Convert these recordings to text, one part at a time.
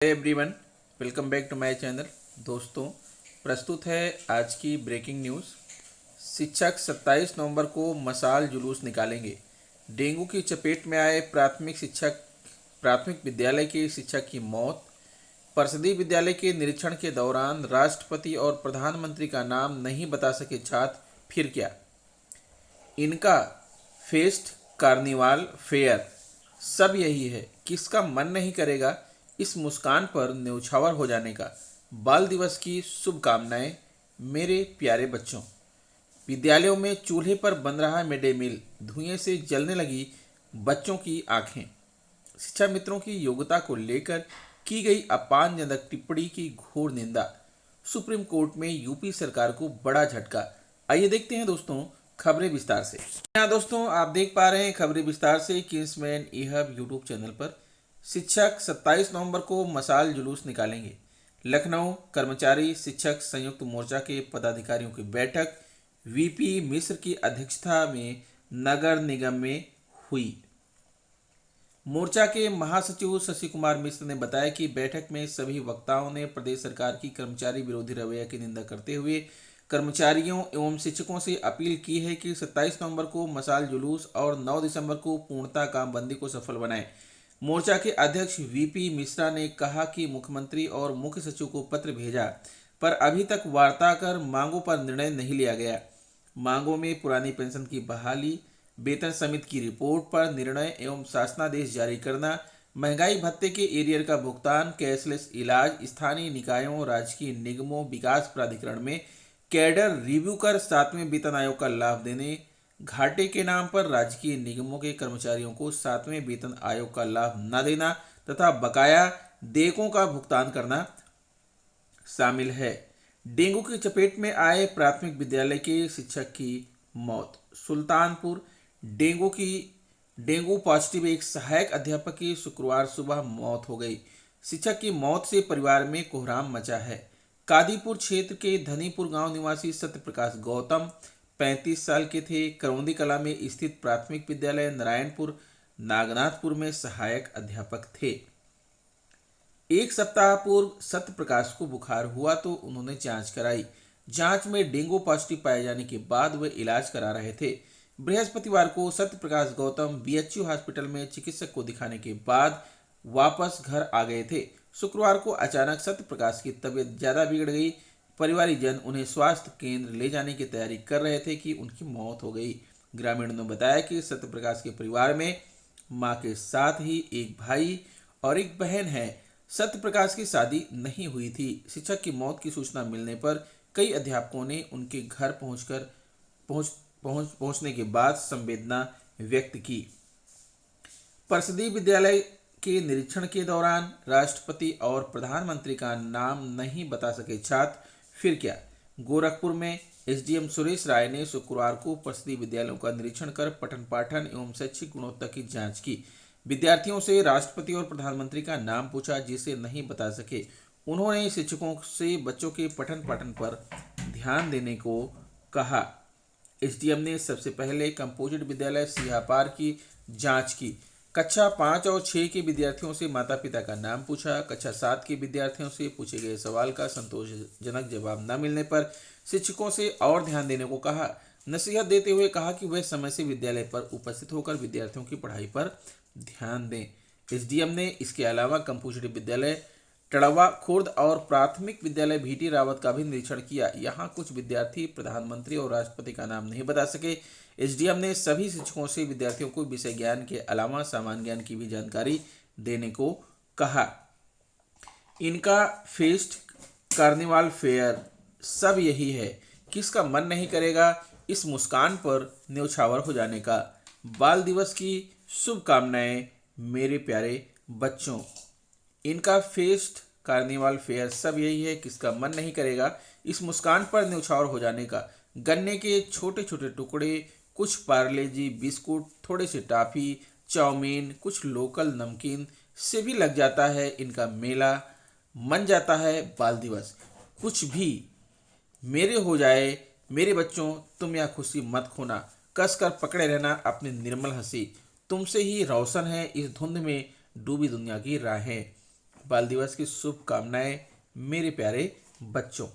Everyone, welcome back to my channel. दोस्तों, प्रस्तुत है आज की ब्रेकिंग न्यूज़। शिक्षक 27 नवंबर को मशाल जुलूस निकालेंगे। डेंगू की चपेट में आए प्राथमिक विद्यालय के शिक्षक की मौत। परिषदीय विद्यालय के निरीक्षण के दौरान राष्ट्रपति और प्रधानमंत्री का नाम नहीं बता सके छात्र, फिर क्या? इनका फेस्ट, कार्निवाल, फेयर सब यही है। किसका मन नहीं करेगा इस मुस्कान पर न्यौछावर हो जाने का। बाल दिवस की शुभकामनाएं मेरे प्यारे बच्चों। विद्यालयों में चूल्हे पर बन रहा मिड डे मील, धुएं से जलने लगी बच्चों की आंखें। शिक्षा मित्रों की योग्यता को लेकर की गई अपमानजनक टिप्पणी की घोर निंदा। सुप्रीम कोर्ट में यूपी सरकार को बड़ा झटका। आइए देखते हैं दोस्तों खबरें विस्तार से। यहाँ दोस्तों आप देख पा रहे हैं खबरें विस्तार से किंग्समैन ई-हब यूट्यूब चैनल पर। शिक्षक 27 नवंबर को मशाल जुलूस निकालेंगे। लखनऊ कर्मचारी शिक्षक संयुक्त मोर्चा के पदाधिकारियों की बैठक वीपी मिश्र की अध्यक्षता में नगर निगम में हुई। मोर्चा के महासचिव शशि कुमार मिश्र ने बताया कि बैठक में सभी वक्ताओं ने प्रदेश सरकार की कर्मचारी विरोधी रवैया की निंदा करते हुए कर्मचारियों एवं शिक्षकों से अपील की है कि 27 नवंबर को मशाल जुलूस और 9 दिसंबर को पूर्णतः कामबंदी को सफल बनाएं। मोर्चा के अध्यक्ष वीपी मिश्रा ने कहा कि मुख्यमंत्री और मुख्य सचिव को पत्र भेजा, पर अभी तक वार्ता कर मांगों पर निर्णय नहीं लिया गया। मांगों में पुरानी पेंशन की बहाली, वेतन समिति की रिपोर्ट पर निर्णय एवं शासनादेश जारी करना, महंगाई भत्ते के एरियर का भुगतान, कैशलेस इलाज, स्थानीय निकायों, राजकीय निगमों, विकास प्राधिकरण में कैडर रिव्यू कर 7वें वेतन आयोग का लाभ देने, घाटे के नाम पर राजकीय निगमों के कर्मचारियों को 7वें वेतन आयोग का लाभ न देना तथा बकाया देयकों का भुगतान करना शामिल है। डेंगू की चपेट में आए प्राथमिक विद्यालय के शिक्षक की मौत। सुल्तानपुर डेंगू पॉजिटिव एक सहायक अध्यापक की शुक्रवार सुबह मौत हो गई। शिक्षक की मौत से परिवार में कोहराम मचा है। कादीपुर क्षेत्र के धनीपुर गांव निवासी सत्यप्रकाश गौतम 35 साल के थे। करौंदी कला में स्थित प्राथमिक विद्यालय नारायणपुर नागनाथपुर में सहायक अध्यापक थे। एक सप्ताह पूर्व सत्यप्रकाश को बुखार हुआ तो उन्होंने जांच कराई। जांच में डेंगू पॉजिटिव पाए जाने के बाद वे इलाज करा रहे थे। बृहस्पतिवार को सत्यप्रकाश गौतम बीएचयू हॉस्पिटल में चिकित्सक को दिखाने के बाद वापस घर आ गए थे। शुक्रवार को अचानक सत्यप्रकाश की तबीयत ज्यादा बिगड़ गई। परिवारीजन उन्हें स्वास्थ्य केंद्र ले जाने की तैयारी कर रहे थे कि उनकी मौत हो गई। ग्रामीणों ने बताया कि सत्यप्रकाश के परिवार में मां के साथ ही एक भाई और एक बहन है। सत्यप्रकाश की शादी नहीं हुई थी। शिक्षक की मौत की सूचना मिलने पर कई अध्यापकों ने उनके घर पहुंचने के बाद संवेदना व्यक्त की। परिषदीय विद्यालय के निरीक्षण के दौरान राष्ट्रपति और प्रधानमंत्री का नाम नहीं बता सके छात्र, फिर क्या? गोरखपुर में एसडीएम सुरेश राय ने शुक्रवार को परिषदीय विद्यालयों का निरीक्षण कर पठन पाठन एवं शैक्षिक गुणवत्ता की जांच की। विद्यार्थियों से राष्ट्रपति और प्रधानमंत्री का नाम पूछा, जिसे नहीं बता सके। उन्होंने शिक्षकों से बच्चों के पठन पाठन पर ध्यान देने को कहा। एसडीएम ने सबसे पहले कंपोजिट विद्यालय सिहापार की जांच की। कक्षा 5 और 6 के विद्यार्थियों से माता पिता का नाम पूछा। कक्षा 7 के विद्यार्थियों से पूछे गए सवाल का संतोषजनक जवाब न मिलने पर शिक्षकों से और ध्यान देने को कहा। नसीहत देते हुए कहा कि वह समय से विद्यालय पर उपस्थित होकर विद्यार्थियों की पढ़ाई पर ध्यान दें। एसडीएम ने इसके अलावा कंपोजिट विद्यालय टड़वा खुर्द और प्राथमिक विद्यालय भीटी रावत का भी निरीक्षण किया। यहाँ कुछ विद्यार्थी प्रधानमंत्री और राष्ट्रपति का नाम नहीं बता सके। एसडीएम ने सभी शिक्षकों से विद्यार्थियों को विषय ज्ञान के अलावा सामान्य ज्ञान की भी जानकारी देने को कहा। इनका फेस्ट, कार्निवाल, फेयर सब यही है। किसका मन नहीं करेगा इस मुस्कान पर न्यौछावर हो जाने का। बाल दिवस की शुभकामनाएं मेरे प्यारे बच्चों। इनका फेस्ट, कार्निवाल, फेयर सब यही है। किसका मन नहीं करेगा इस मुस्कान पर न्यौछावर हो जाने का। गन्ने के छोटे छोटे टुकड़े, कुछ पार्ले जी बिस्कुट, थोड़े से टॉफी, चाउमीन, कुछ लोकल नमकीन से भी लग जाता है इनका मेला। मन जाता है बाल दिवस। कुछ भी मेरे हो जाए मेरे बच्चों, तुम यह खुशी मत खोना। कसकर पकड़े रहना अपनी निर्मल हंसी। तुमसे ही रोशन है इस धुंध में डूबी दुनिया की राहें। बाल दिवस की शुभकामनाएं मेरे प्यारे बच्चों।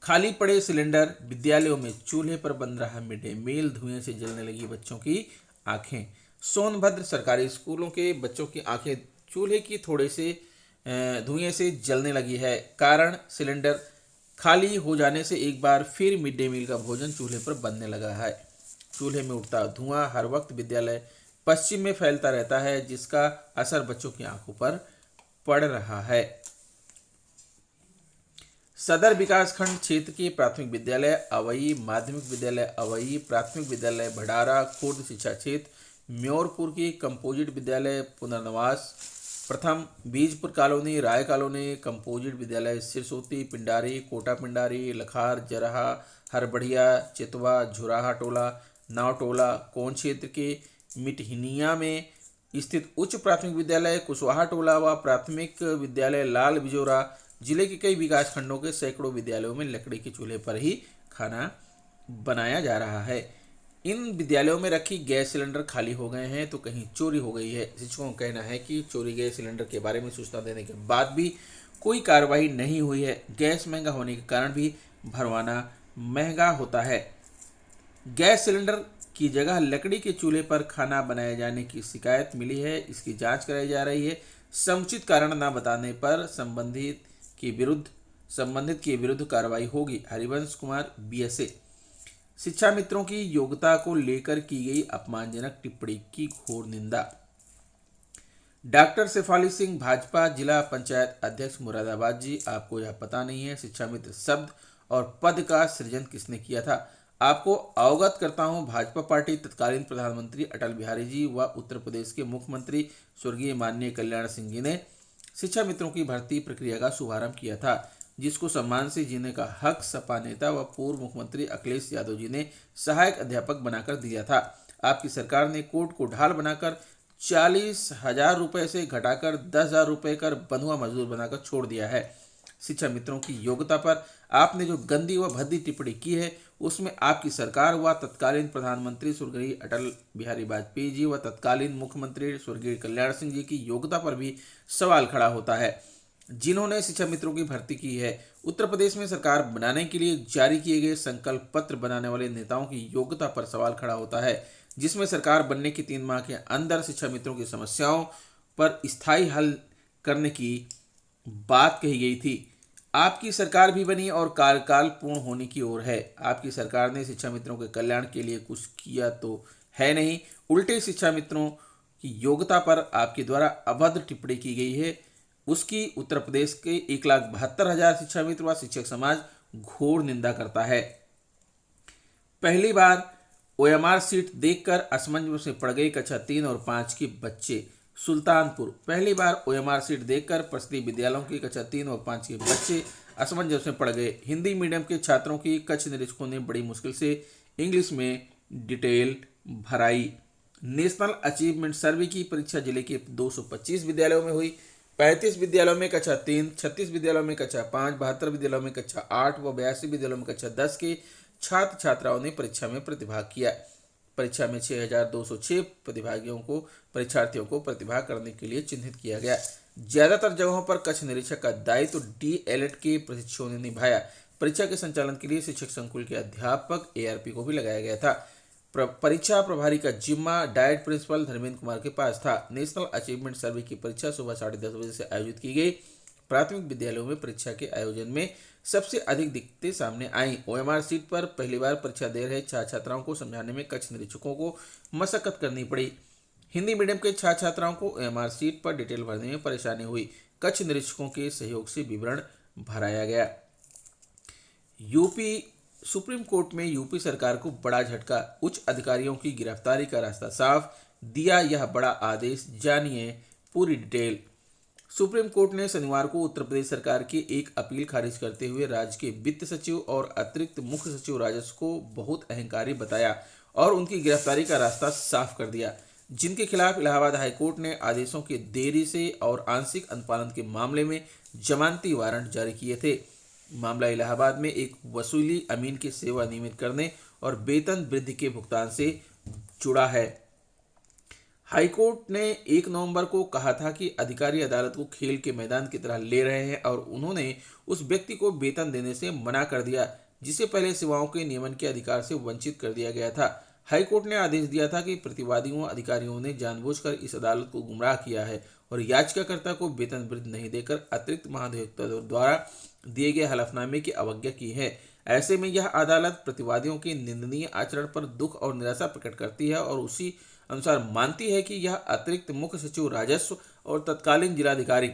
खाली पड़े सिलेंडर, विद्यालयों में चूल्हे पर बन रहा मिड डे मील, धुएं से जलने लगी बच्चों की आंखें। सोनभद्र सरकारी स्कूलों के बच्चों की आंखें चूल्हे की थोड़े से धुएं से जलने लगी है। कारण सिलेंडर खाली हो जाने से एक बार फिर मिड डे मील का भोजन चूल्हे पर बनने लगा है। चूल्हे में उठता धुआं हर वक्त विद्यालय पश्चिम में फैलता रहता है, जिसका असर बच्चों की आंखों पर पड़ रहा है। सदर विकासखंड क्षेत्र के प्राथमिक विद्यालय अवई, माध्यमिक विद्यालय अवई, प्राथमिक विद्यालय भडारा, खुर्द शिक्षा क्षेत्र म्योरपुर के कंपोजिट विद्यालय पुनर्नवास प्रथम, बीजपुर कॉलोनी, राय कॉलोनी, कंपोजिट विद्यालय सिरसोती, पिंडारी, कोटा पिंडारी, लखार, जरहा, हरबढ़िया, चितवा, झुराहा टोला, नाव टोला, कोन क्षेत्र के मिटहिनिया में स्थित उच्च प्राथमिक विद्यालय कुशवाहा टोला व प्राथमिक विद्यालय लाल बिजोरा जिले के कई विकास खंडों के सैकड़ों विद्यालयों में लकड़ी के चूल्हे पर ही खाना बनाया जा रहा है। इन विद्यालयों में रखी गैस सिलेंडर खाली हो गए हैं तो कहीं चोरी हो गई है। शिक्षकों का कहना है कि चोरी गए सिलेंडर के बारे में सूचना देने के बाद भी कोई कार्रवाई नहीं हुई है। गैस महंगा होने के कारण भी भरवाना महंगा होता है। गैस सिलेंडर की जगह लकड़ी के चूल्हे पर खाना बनाए जाने की शिकायत मिली है। इसकी जांच कराई जा रही है। समुचित कारण न बताने पर संबंधित के विरुद्ध कार्रवाई होगी। हरिवंश कुमार बीएसए। शिक्षा मित्रों की योग्यता को लेकर की गई अपमानजनक टिप्पणी की घोर निंदा। डॉक्टर शेफाली सिंह भाजपा जिला पंचायत अध्यक्ष मुरादाबाद जी, आपको यह पता नहीं है शिक्षा मित्र शब्द और पद का सृजन किसने किया था? आपको अवगत करता हूं, भाजपा पार्टी तत्कालीन प्रधानमंत्री अटल बिहारी जी व उत्तर प्रदेश के मुख्यमंत्री स्वर्गीय माननीय कल्याण सिंह जी ने शिक्षा मित्रों की भर्ती प्रक्रिया का शुभारंभ किया था, जिसको सम्मान से जीने का हक सपा नेता व पूर्व मुख्यमंत्री अखिलेश यादव जी ने सहायक अध्यापक बनाकर दिया था। आपकी सरकार ने कोर्ट को ढाल बनाकर 40,000 रुपये से घटाकर 10,000 रुपये कर बंधुआ मजदूर बनाकर छोड़ दिया है। शिक्षा मित्रों की योग्यता पर आपने जो गंदी व भद्दी टिप्पणी की है, उसमें आपकी सरकार व तत्कालीन प्रधानमंत्री स्वर्गीय अटल बिहारी वाजपेयी जी व तत्कालीन मुख्यमंत्री स्वर्गीय कल्याण सिंह जी की योग्यता पर भी सवाल खड़ा होता है, जिन्होंने शिक्षा मित्रों की भर्ती की है। उत्तर प्रदेश में सरकार बनाने के लिए जारी किए गए संकल्प पत्र बनाने वाले नेताओं की योग्यता पर सवाल खड़ा होता है, जिसमें सरकार बनने के 3 माह के अंदर शिक्षा मित्रों की समस्याओं पर स्थायी हल करने की बात कही गई थी। आपकी सरकार भी बनी और कार्यकाल पूर्ण होने की ओर है। आपकी सरकार ने शिक्षा मित्रों के कल्याण के लिए कुछ किया तो है नहीं, उल्टे शिक्षा मित्रों की योग्यता पर आपके द्वारा अभद्र टिप्पणी की गई है। उसकी उत्तर प्रदेश के 1,72,000 शिक्षा मित्र व शिक्षक समाज घोर निंदा करता है। पहली बार ओएमआर सीट देखकर असमंजस में पड़ गए कक्षा 3 और 5 के बच्चे। सुल्तानपुर। पहली बार ओएमआर सीट देखकर परिषदीय विद्यालयों के कक्षा 3 और 5 के बच्चे असमंजस में पड़ गए। हिंदी मीडियम के छात्रों की कक्षा निरीक्षकों ने बड़ी मुश्किल से इंग्लिश में डिटेल भराई। नेशनल अचीवमेंट सर्वे की परीक्षा जिले के 225 विद्यालयों में हुई। 35 विद्यालयों में कक्षा 3, 36 विद्यालयों में कक्षा 5, 72 विद्यालयों में कक्षा 8 व 82 विद्यालयों में कक्षा 10 के छात्र छात्राओं ने परीक्षा में प्रतिभाग किया। परीक्षा में 6,206 परीक्षार्थियों को प्रतिभाग करने के लिए चिन्हित किया गया। ज्यादातर जगहों पर कक्ष निरीक्षक का दायित्व डीएलएड के प्रशिक्षुओं ने निभाया। परीक्षा के संचालन के लिए शिक्षक संकुल के अध्यापक एआरपी को भी लगाया गया था। परीक्षा प्रभारी का जिम्मा डाइट प्रिंसिपल धर्मेंद्र कुमार के पास था। नेशनल अचीवमेंट सर्वे की परीक्षा सुबह 10:30 बजे से आयोजित की गई। प्राथमिक विद्यालयों में परीक्षा के आयोजन में सबसे अधिक दिक्कतें सामने आई। ओएमआर सीट पर पहली बार परीक्षा दे रहे छात्र छात्राओं को समझाने में कक्ष निरीक्षकों को मशक्कत करनी पड़ी। हिंदी मीडियम के छात्र छात्राओं को ओएमआर सीट पर डिटेल भरने में परेशानी हुई। कक्ष निरीक्षकों के सहयोग से विवरण भराया गया। यूपी सुप्रीम कोर्ट में यूपी सरकार को बड़ा झटका। उच्च अधिकारियों की गिरफ्तारी का रास्ता साफ, दिया यह बड़ा आदेश, जानिए पूरी डिटेल। सुप्रीम कोर्ट ने शनिवार को उत्तर प्रदेश सरकार की एक अपील खारिज करते हुए राज्य के वित्त सचिव और अतिरिक्त मुख्य सचिव राजस्व को बहुत अहंकारी बताया और उनकी गिरफ्तारी का रास्ता साफ कर दिया, जिनके खिलाफ इलाहाबाद हाईकोर्ट ने आदेशों के देरी से और आंशिक अनुपालन के मामले में जमानती वारंट जारी किए थे। मामला इलाहाबाद में एक वसूली अमीन की सेवा नियमित करने और वेतन वृद्धि के भुगतान से जुड़ा है। हाईकोर्ट ने 1 नवंबर को कहा था कि अधिकारी अदालत को खेल के मैदान की तरह ले रहे हैं और उन्होंने उस व्यक्ति को वेतन देने से मना कर दिया जिसे पहले सेवाओं के नियमन के अधिकार से वंचित कर दिया गया था। हाईकोर्ट ने आदेश दिया था कि प्रतिवादियों अधिकारियों ने जानबूझकर इस अदालत को गुमराह किया है और याचिकाकर्ता को वेतन वृद्धि नहीं देकर अतिरिक्त महाधिवक्ता द्वारा दिए गए हलफनामे की अवज्ञा की है। ऐसे में यह अदालत प्रतिवादियों के निंदनीय आचरण पर दुख और निराशा प्रकट करती है और उसी अनुसार मानती है कि यह अतिरिक्त मुख्य सचिव राजस्व और तत्कालीन जिलाधिकारी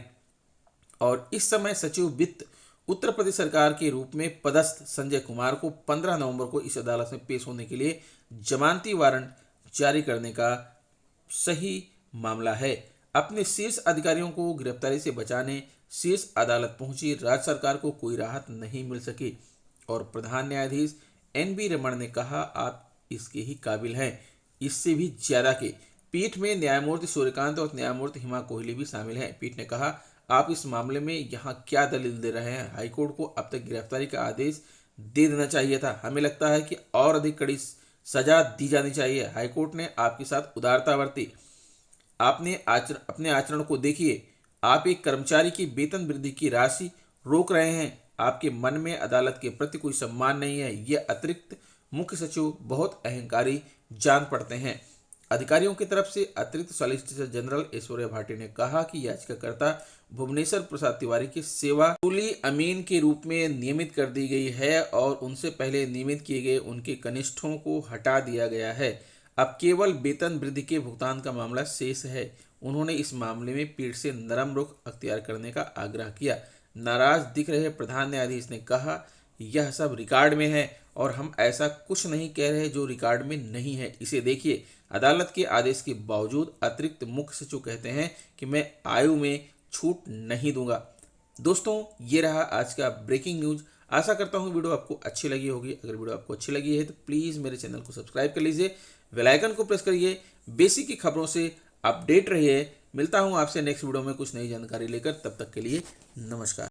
और इस समय सचिव वित्त उत्तर प्रदेश सरकार के रूप में पदस्थ संजय कुमार को 15 नवंबर को इस अदालत में पेश होने के लिए जमानती वारंट जारी करने का सही मामला है। अपने शीर्ष अधिकारियों को गिरफ्तारी से बचाने शीर्ष अदालत पहुंची राज्य सरकार को कोई राहत नहीं मिल सकी और प्रधान न्यायाधीश NV रमन ने कहा आप इसके ही काबिल हैं, इससे भी ज्यादा के। पीठ में न्यायमूर्ति सूर्यकांत और न्यायमूर्ति हिमा कोहली भी शामिल हैं। पीठ ने कहा आप इस मामले में यहाँ क्या दलील दे रहे हैं? हाईकोर्ट को अब तक गिरफ्तारी का आदेश दे देना चाहिए था। हमें लगता है कि और अधिक कड़ी सजा दी जानी चाहिए। हाईकोर्ट ने आपके साथ उदारता बरती। आपने अपने आचरण को देखिए। आप एक कर्मचारी की वेतन वृद्धि की राशि रोक रहे हैं। आपके मन में अदालत के प्रति कोई सम्मान नहीं है। ये अतिरिक्त मुख्य सचिव बहुत अहंकारी जान पड़ते हैं। अधिकारियों की तरफ से अतिरिक्त सॉलिसिटर जनरल ऐश्वर्या भाटी ने कहा कि याचिकाकर्ता भुवनेश्वर प्रसाद तिवारी की सेवा कुली अमीन के रूप में नियमित कर दी गई है और उनसे पहले नियमित किए गए उनके कनिष्ठों को हटा दिया गया है। अब केवल वेतन वृद्धि के भुगतान का मामला शेष है। उन्होंने इस मामले में पीठ से नरम रुख अख्तियार करने का आग्रह किया। नाराज दिख रहे प्रधान न्यायाधीश ने कहा यह सब रिकॉर्ड में है और हम ऐसा कुछ नहीं कह रहे जो रिकॉर्ड में नहीं है। इसे देखिए। अदालत के आदेश के बावजूद अतिरिक्त मुख्य सचिव कहते हैं कि मैं आयु में छूट नहीं दूंगा। दोस्तों ये रहा आज का ब्रेकिंग न्यूज। आशा करता हूँ वीडियो आपको अच्छी लगी होगी। अगर वीडियो आपको अच्छी लगी है तो प्लीज़ मेरे चैनल को सब्सक्राइब कर लीजिए, बेल आइकन को प्रेस करिए, बेसिक की खबरों से अपडेट रहिए। मिलता हूँ आपसे नेक्स्ट वीडियो में कुछ नई जानकारी लेकर। तब तक के लिए नमस्कार।